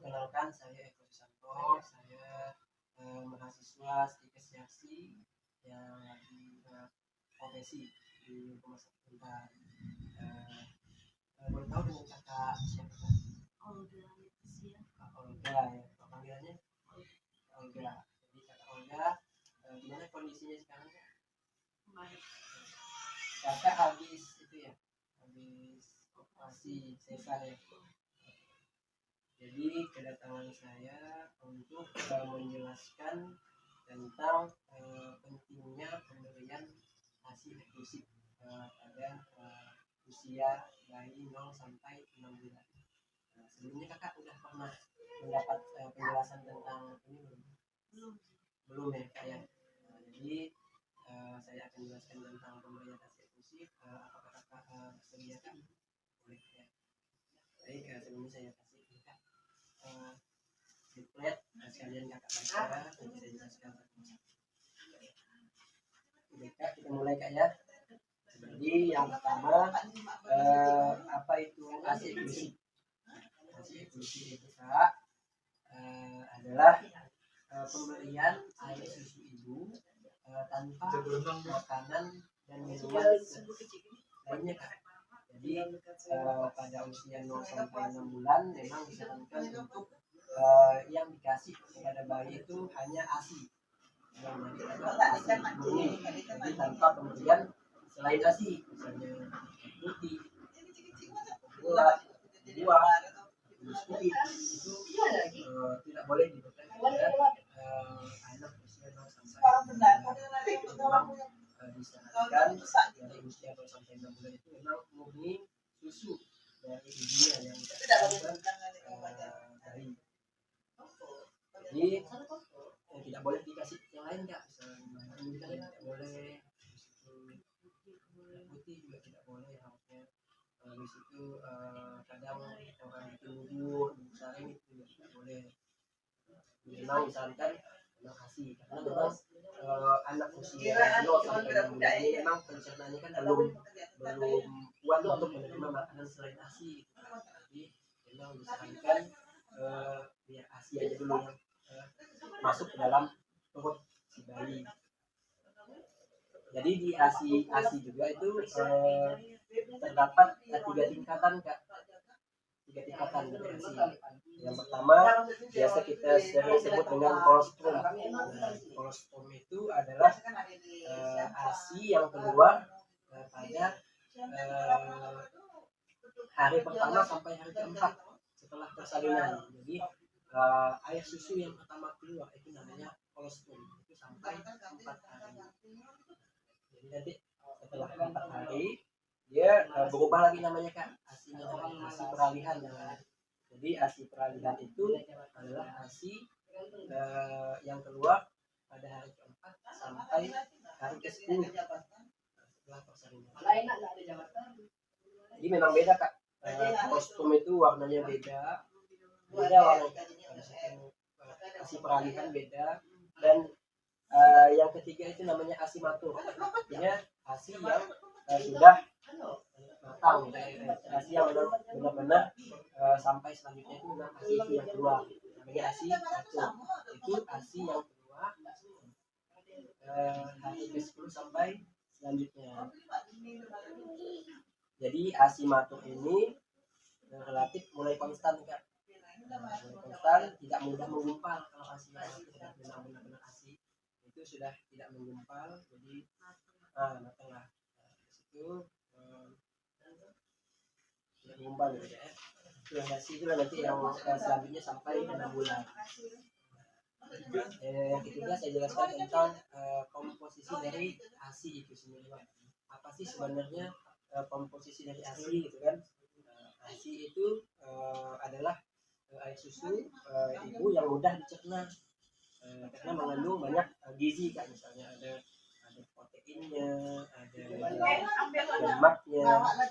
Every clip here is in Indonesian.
Perkenalkan, saya Eko Susanto. Saya mahasiswa Stikes yang lagi profesi di Rumah Sakit Bentar. Boleh tahu dengan kakak siapa? Olga ya, panggilannya Olga. Jadi kakak Olga, gimana kondisinya sekarang? Baik. Kakak habis operasi sesar ya. Jadi kedatangan saya untuk menjelaskan tentang pentingnya pemberian ASI eksklusif pada usia bayi 0 sampai 6 bulan. Sebelumnya kakak udah pernah mendapat penjelasan tentang ini belum ya kak ya. Jadi saya akan jelaskan tentang pemberian ASI eksklusif. Apakah kakak sediakan? Boleh ya. Baik, sebelumnya saya kasih kakak leaflet sekalian kakak baca, nanti saya jelaskan satu-satu. Oke kak, kita mulai kak ya. Jadi yang pertama, apa itu ASI eksklusif? ASI eksklusif itu kak adalah pemberian air susu ibu tanpa makanan dan minuman lainnya kak. Jadi pada usia 0 sampai 6 bulan memang disarankan untuk yang dikasih kepada bayi itu hanya ASI. Jadi tanpa pemberian selain ASI, misalnya putih, gula, buah, biskuit, itu tidak boleh diberikan kepada anak usia 0 sampai 6 bulan. Disarankan dari usia 0 sampai 6 bulan itu memang murni susu dari ibunya yang dikasih bayi. Jadi tidak boleh dikasih yang lain kak, misalnya tidak boleh, putih juga tidak boleh harusnya. Habis itu kadang orang itu bubur saring itu juga tidak boleh. Memang disarankan memang ASI karena memang anak usia 0 sampai 6 bulan ini memang pencernaannya kan belum kuat untuk menerima makanan selain ASI. Jadi memang disarankan ya ASI aja dulu yang masuk ke dalam perut si bayi. Jadi di ASI juga itu terdapat 3 tingkatan kak. 3 tingkatan dari ASI. Yang pertama biasa kita sering sebut dengan kolostrum. Kolostrum itu adalah ASI yang keluar pada hari pertama sampai hari keempat setelah persalinan. Jadi air susu yang pertama keluar itu namanya kolostrum, itu sampai 4 hari. Jadi nanti setelah 4 hari dia berubah lagi namanya kak, ASI peralihan namanya. Jadi ASI peralihan itu adalah ASI yang keluar pada hari keempat sampai hari ke-10 setelah persalinan. Jadi memang beda kak, kostum itu warnanya beda warnanya. ASI peralihan beda. Dan yang ketiga itu namanya ASI matur, artinya ASI yang sudah matang, ASI yang benar-benar sampai selanjutnya itu memang ASI itu yang keluar, namanya ASI matur. Itu ASI yang keluar hari ke-10 sampai selanjutnya. Jadi ASI matur ini relatif mulai konstan kak. Mulai konstan, tidak mudah menggumpal. Kalau ASI yang benar-benar ASI itu sudah tidak menggumpal, jadi matanglah. Itu tidak menggumpal gitu ya. Itu ASI itu nanti yang selanjutnya sampai 6 bulan. Yang ketiga saya jelaskan tentang komposisi dari ASI itu sendiri. Apa sih sebenarnya komposisi dari ASI gitu kan? ASI itu adalah air susu ibu yang mudah dicerna karena mengandung banyak gizi kak, misalnya ada proteinnya, ada lemaknya, ada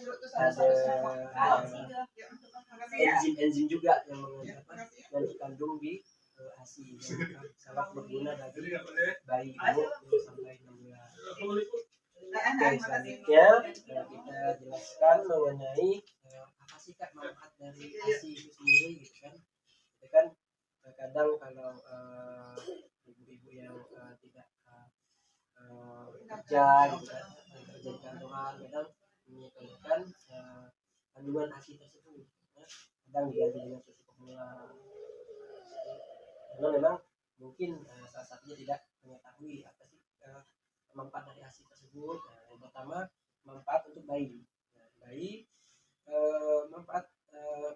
enzim juga yang dikandung di ASI yang sangat berguna bagi bayi ibu sampai 6 bulan. Oke, selanjutnya kita jelaskan mengenai apa sih kak manfaat dari ASI itu sendiri gitu kan. Itu kan kadang kalau ibu-ibu yang tidak kerja gitu kan, kerja di kantoran, kadang menyepelekan kandungan ASI tersebut, kadang diganti dengan susu formula, karena memang mungkin salah satunya tidak mengetahui apa sih manfaat dari ASI tersebut. Nah, yang pertama, manfaat untuk bayi. Nah, manfaat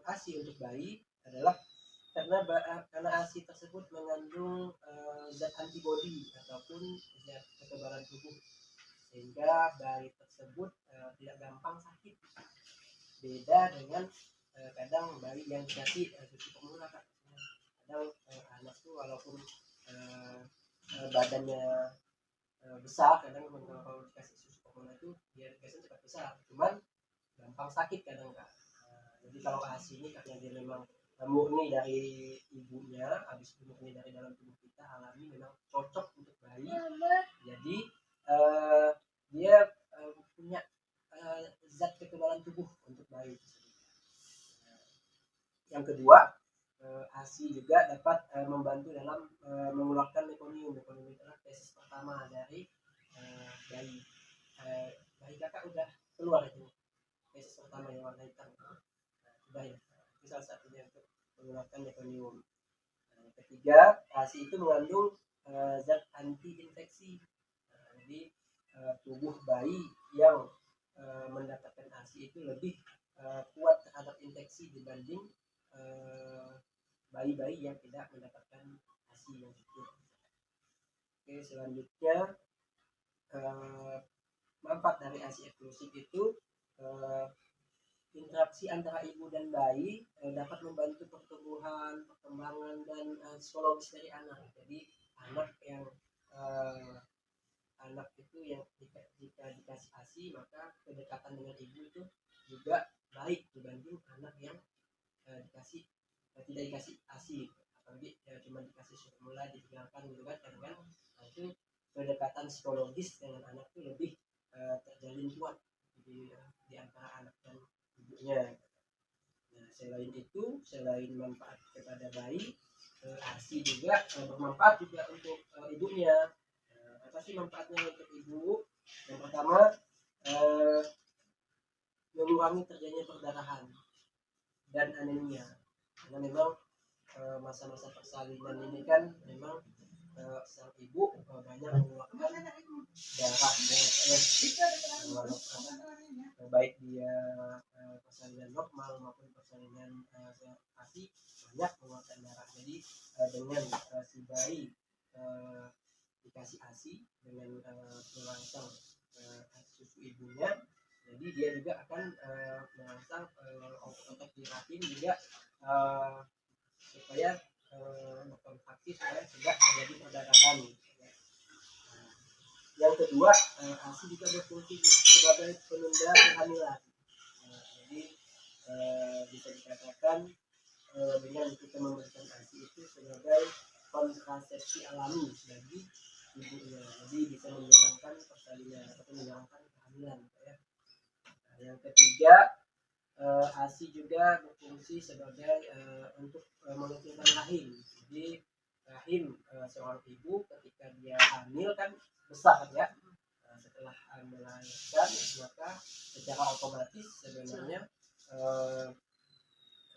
ASI untuk bayi adalah karena ASI tersebut mengandung zat antibodi ataupun zat kekebalan tubuh, sehingga bayi tersebut tidak gampang sakit. Beda dengan kadang bayi yang dikasih susu formula, kadang anak tuh walaupun badannya besar, kadang kalau dikasih susu formula itu dia biasanya cepat besar, cuman gampang sakit kadang kan. Jadi kalau ASI ini karena dia memang murni dari ibunya, habis murni dari dalam tubuh kita alami, memang cocok untuk bayi. Jadi dia punya zat kekebalan tubuh untuk bayi. Yang kedua, ASI juga dapat membantu dalam mengeluarkan mekonium. Mekonium adalah tesis pertama dari bayi. Bayi kakak udah keluar itu tesis pertama yang warna hitam. Sudah ya. Itu salah satunya untuk mengeluarkan mekonium. Yang ketiga, ASI itu mengandung zat anti infeksi. Jadi tubuh bayi yang mendapatkan ASI itu lebih kuat terhadap infeksi dibanding bayi-bayi yang tidak mendapatkan ASI yang cukup. Oke, selanjutnya manfaat dari ASI eksklusif itu interaksi antara ibu dan bayi dapat membantu pertumbuhan, perkembangan, dan psikologis dari anak. Jadi anak itu yang jika dikasih ASI, maka kedekatan dengan ibu itu juga baik dibanding anak yang tidak dikasih ASI, apalagi cuma dikasih formula ditinggalkan gitu kan, karena itu kedekatan psikologis dengan anak itu lebih terjalin kuat di antara anak dan ibunya. Nah, selain manfaat kepada bayi, ASI juga bermanfaat juga untuk ibunya. Apa sih manfaatnya untuk ibu? Yang pertama, mengurangi terjadinya perdarahan dan anemia, karena memang masa-masa persalinan ini kan memang sang ibu banyak mengeluarkan darah, baik dia persalinan normal maupun persalinan ASI banyak mengeluarkan darah. Jadi dengan si bayi dikasih ASI dengan merangsang susu ibunya, jadi dia juga akan merangsang otot di rahim juga supaya berkontraksi supaya tidak terjadi perdarahan. Yang kedua, ASI juga berfungsi sebagai penunda kehamilan. Jadi bisa dikatakan dengan kita memberikan ASI itu sebagai kontrasepsi alami bagi ibunya, jadi bisa menjalankan persalinan atau menjalankan kehamilan. Yang ketiga, ASI juga berfungsi sebagai untuk mengecilkan rahim. Jadi rahim seorang ibu ketika dia hamil kan besar ya. Setelah melahirkan, maka secara otomatis sebenarnya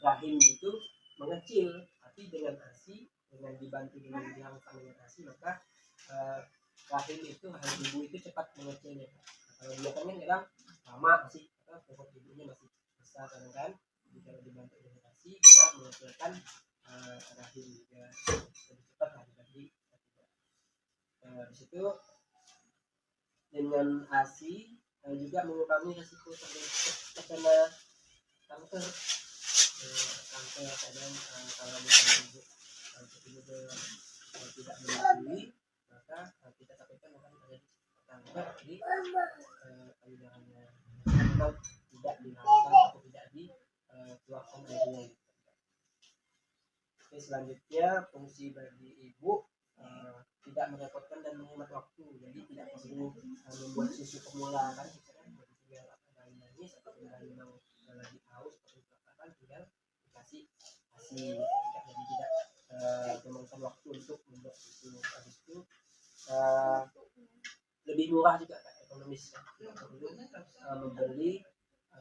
rahim itu mengecil. Tapi dengan ASI, dengan dibantu dengan dirangsang dengan ASI, maka rahim ibu itu cepat mengecilnya. Kalau biasanya kadang lama masih perut ibunya masih besar kan, kalau dibantu dengan ASI bisa mengecilkan rahim juga lebih cepat lah dibanding di situ. Dengan ASI juga mengurangi risiko terkena kanker. Kadang kalau misalnya ibu tidak menyusui, maka kita takutkan akan terjadi kanker. Jadi payudaranya tidak dirangsang atau tidak dikeluarkan airnya. Oke, selanjutnya fungsi bagi ibu tidak merepotkan dan menghemat waktu. Jadi tidak perlu membuat susu formula kan, tinggal bayi nangis atau bayi memang lagi haus atau katakan tinggal dikasih ASI, tidak lebih murah juga kan, ekonomis kan, tidak perlu membeli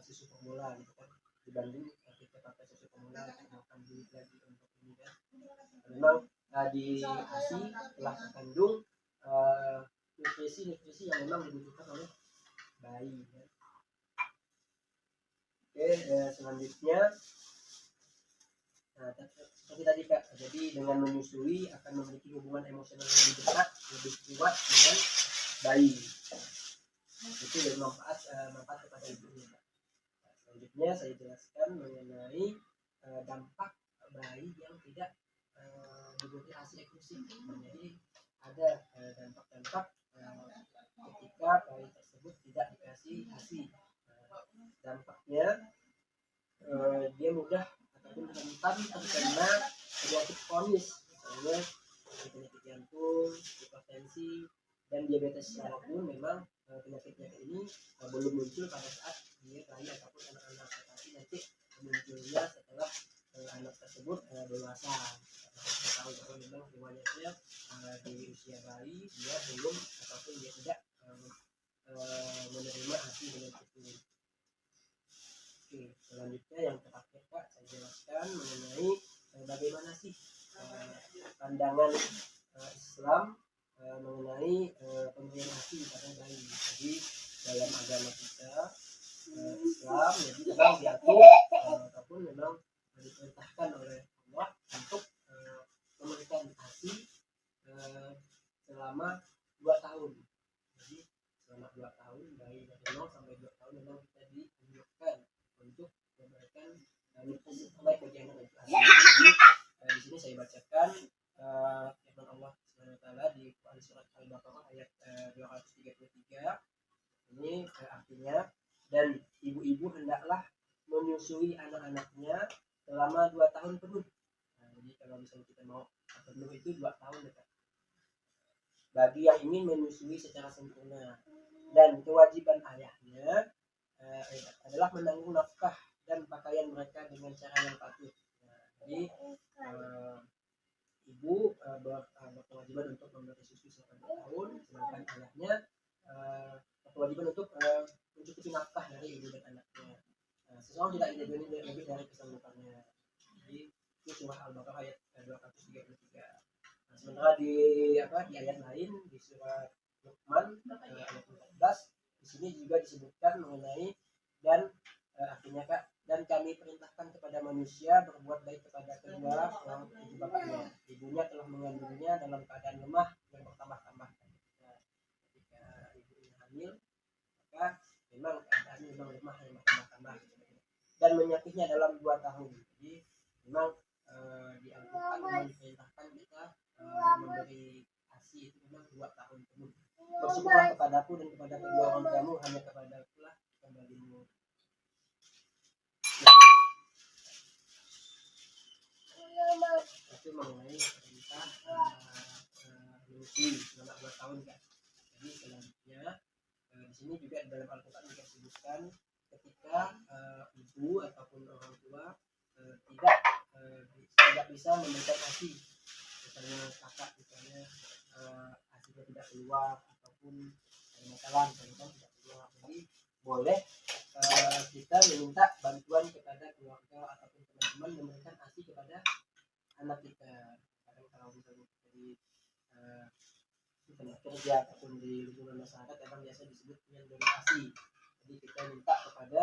susu formula gitu kan, dibanding kita pakai susu formula makan duit lagi untuk ini kan. Memang di ASI telah terkandung nutrisi yang memang dibutuhkan oleh bayi kan. Oke, selanjutnya seperti tadi Kak, jadi dengan menyusui akan memiliki hubungan emosional yang lebih dekat, lebih kuat dengan bayi. Itu dari manfaat kepada ibunya. Selanjutnya saya jelaskan mengenai dampak bayi yang tidak diberi ASI eksklusif. Jadi ada dampak-dampak ketika bayi tersebut tidak dikasih ASI. Dampaknya dia mudah ataupun rentan terkena penyakit kronis, misalnya penyakit jantung, hipertensi, dan diabetes. Walaupun memang penyakit-penyakit ini belum muncul pada saat dia bayi ataupun anak-anak, tetapi nanti munculnya setelah anak tersebut dewasa. Kita tahu bahwa memang riwayatnya di usia bayi dia belum ataupun dia tidak menerima ASI dengan cukup. Oke, selanjutnya yang terakhir Kak, saya jelaskan mengenai bagaimana sih pandangan Islam mengenai pemberian ASI pada bayi. Jadi dalam agama kita Islam, jadi memang diatur ataupun memang diperintahkan oleh Allah untuk memberikan ASI selama 2 tahun. Jadi selama 2 tahun bayi dari 0 sampai 2 tahun memang kita dianjurkan untuk memberikan nutrisi terbaik bagi anak itu ASI. Jadi di sini saya bacakan firman Allah SWT di Quran surat Al-Baqarah ayat 233. Ini artinya, dan ibu-ibu hendaklah menyusui anak-anaknya selama 2 tahun penuh. Jadi kalau misalnya kita mau penuh itu 2 tahun ya, bagi yang ingin menyusui secara sempurna. Dan kewajiban ayahnya adalah menanggung nafkah dan pakaian mereka dengan cara yang patut. Jadi ibu berkewajiban untuk memberi susu selama 2 tahun, sedangkan ayahnya berkewajiban untuk mencukupi nafkah dari ibu dan anaknya. Seseorang tidak diajari lebih dari kesanggupannya. Jadi itu surah Al-Baqarah ayat 233. Sementara di ayat lain di surat Luqman ayat 14, di sini juga disebutkan mengenai dan artinya Kak, dan kami perintahkan kepada manusia berbuat baik kepada kedua orang ibu bapaknya. Ibunya telah mengandungnya dalam keadaan lemah yang bertambah-tambah. Ketika ibunya hamil, maka memang keadaannya memang lemah yang bertambah-tambah dan menyakitnya dalam 2 tahun. Jadi memang dianjurkan, memang diperintahkan kita memberi ASI itu memang 2 tahun penuh. Bersyukurlah kepadaku dan kepada kedua orang tuamu, hanya kepadaku lah kembalimu. Itu mengenai perintah menyusui selama 2 tahun kan. Jadi selanjutnya di sini juga dalam Al-Quran juga disebutkan ketika ibu ataupun orang tua tidak bisa memberikan ASI, misalnya kakak misalnya ASInya tidak keluar ataupun ada masalah misalnya tidak keluar, jadi boleh kita meminta bantuan kepada keluarga ataupun teman-teman memberikan ASI kepada anak kita. Kadang kalau misalnya di tempat kerja ataupun di lingkungan masyarakat kadang biasa disebut dengan beri ASI. Jadi kita minta kepada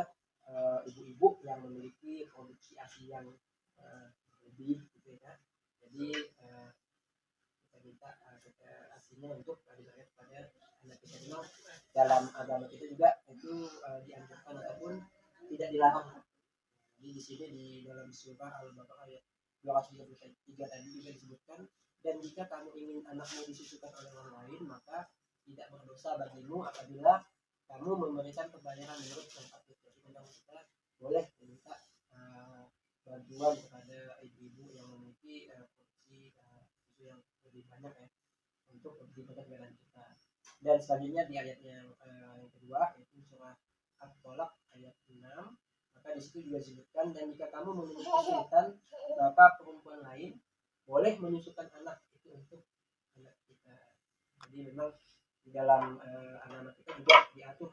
ibu-ibu yang memiliki produksi ASI yang lebih gitu ya. Jadi kita minta ASInya untuk diberikan kepada anak kita. Dalam agama kita juga itu dianjurkan ataupun tidak dilarang. Jadi di sini di dalam surah Al-Baqarah ayat 233 tadi juga disebutkan, dan jika kamu ingin anakmu disusukan oleh orang lain, maka tidak berdosa bagimu apabila kamu memberikan pembayaran menurut yang patut. Jadi memang kita boleh meminta bantuan kepada ibu-ibu yang memiliki produksi susu yang lebih banyak ya, untuk diberikan kepada kita. Dan selanjutnya di ayatnya yang kedua yaitu surah At-Tolak ayat 6, maka di situ juga disebutkan, dan jika kamu memiliki kesulitan bapak perempuan lain, boleh menyusukan anak itu untuk anak kita. Jadi memang di dalam anak-anak kita juga diatur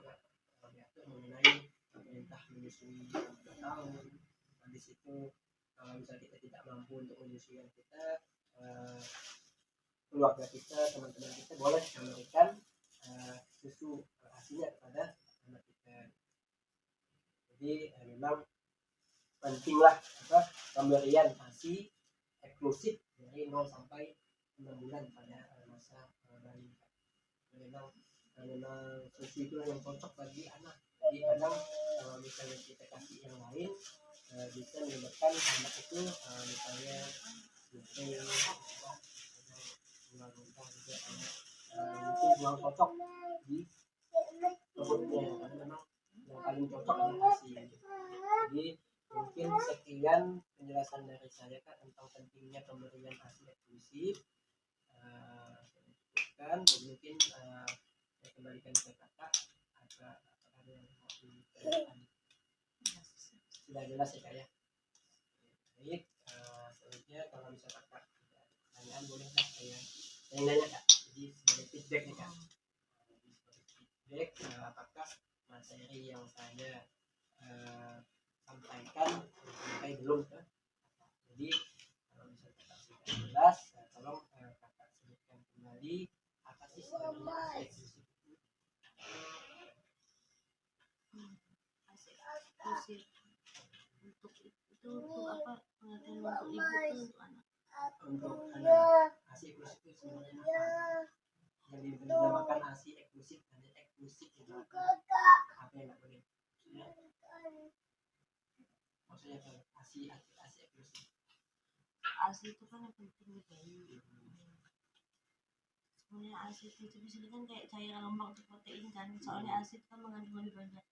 mengenai perintah menyusui 2 tahun. Di situ kalau misalnya kita tidak mampu untuk menyusui kita, keluarga kita, teman-teman kita boleh memberikan susu asinya kepada anak kita. Jadi memang pentinglah pemberian ASI eksklusif dari 0 sampai 6 bulan pada masa bayi. Memang susu itu yang cocok bagi anak. Jadi kadang kalau misalnya kita kasih yang lain bisa menyebabkan anak itu misalnya mungkin kurang cocok di perutnya, karena memang yang paling cocok adalah ASI. Jadi mungkin sekian penjelasan dari saya Kak tentang pentingnya pemberian ASI eksklusif. Dan mungkin saya kembalikan ke Kakak apakah ada yang mau ditanyakan. Sudah jelas ya Kak ya. Baik, selanjutnya kalau bisa Kakak ada pertanyaan boleh Kak saya nanya Kak. Jadi sebagai feedback nih Kak. Feedback apakah materi yang saya sampaikan sampai belum Kak? Jadi kalau bisa Kakak sudah jelas, tolong Kakak sebutkan kembali apa sih sebenarnya ASI eksklusif itu? ASI eksklusif untuk apa, pengertian untuk ibu itu untuk anak. Untuk anak ASI eksklusif itu sebenarnya apa? Yang dinamakan ASI eksklusif, hanya eksklusif itu apa yang nggak boleh? Maksudnya apa? ASI eksklusif. ASI itu kan yang penting di bayi. Sebenarnya ASI itu bisa kan kayak cairan lemak untuk protein kan. Soalnya ASI itu kan mengandung lebih banyak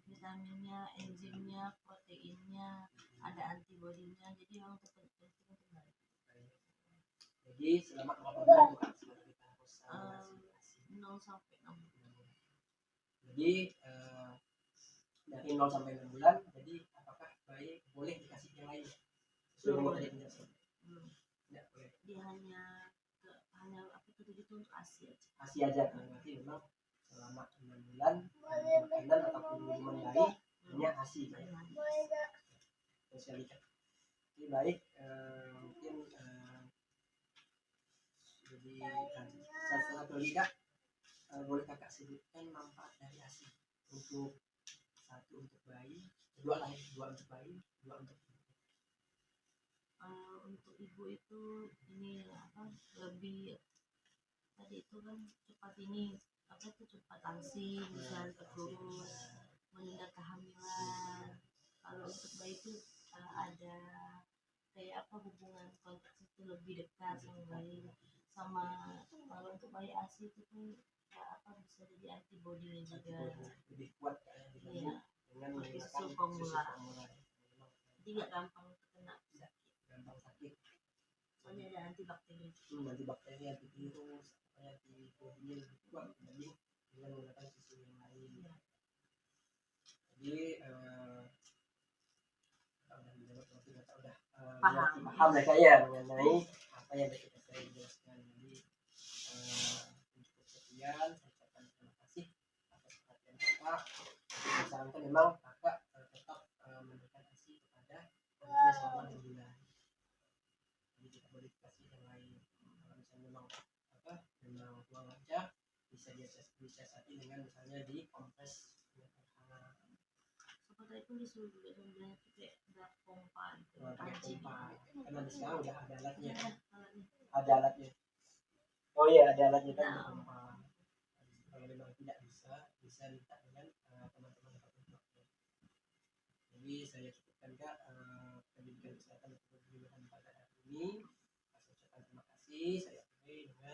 vitaminnya, enzimnya, proteinnya, ada antibodinya. Jadi memang penting untuk bayi. Jadi selama berapa bulan tuh Kak kita harus ASI? 0 sampai 6 bulan. Jadi dari 0 sampai 6 bulan, jadi apakah bayi boleh dikasih yang lain? Belum boleh. Tidak boleh. Dia hanya apa itu untuk ASI aja. ASI aja kan, berarti memang selama 6 bulan makanan ataupun minuman bayi hanya ASI. Terus sekali Kak. Ini baik, mungkin jadi satu lagi Kak, boleh Kakak sebutkan manfaat dari ASI untuk satu untuk bayi, dua untuk bayi, dua untuk untuk ibu itu ini apa lebih tadi itu kan cepat ini apa itu cepat langsing, bisa terurus, menunda kehamilan. Kalau untuk bayi itu ada kayak apa hubungan konteks itu lebih dekat sama bayi. Sama kalau untuk bayi ASI itu kan apa bisa jadi antibodinya juga lebih kuat ya, dengan susu formula. Jadi nggak gampang kena gampang sakit. Soalnya ada antibakteri. Antibakteri, antivirus, antibodinya lebih kuat dibanding dengan menggunakan susu yang lain. Ya. Jadi udah paham mereka ya mengenai apa yang kita saya jelaskan. Jadi untuk sekian saya ucapkan terima kasih atas perhatian Kakak. Misalkan memang Kakak tetap memberikan ASI kepada anaknya selama 6 bulan. Jadi tidak boleh dikasih yang lain. Kalau misalnya memang kurang lancar, bisa disiasati dengan misalnya di kompres hangat. Seperti itu disuruh juga sebenarnya kayak pompa gitu. Karena di sekarang udah ada alatnya. Ada alatnya. Oh iya, ada alatnya kan pompa. Kalau memang tidak bisa minta dengan teman-teman dokter. Jadi saya cukupkan Kak pendidikan kesehatan untuk pemilihan pada hari ini. Saya ucapkan terima kasih. Saya akhiri dengan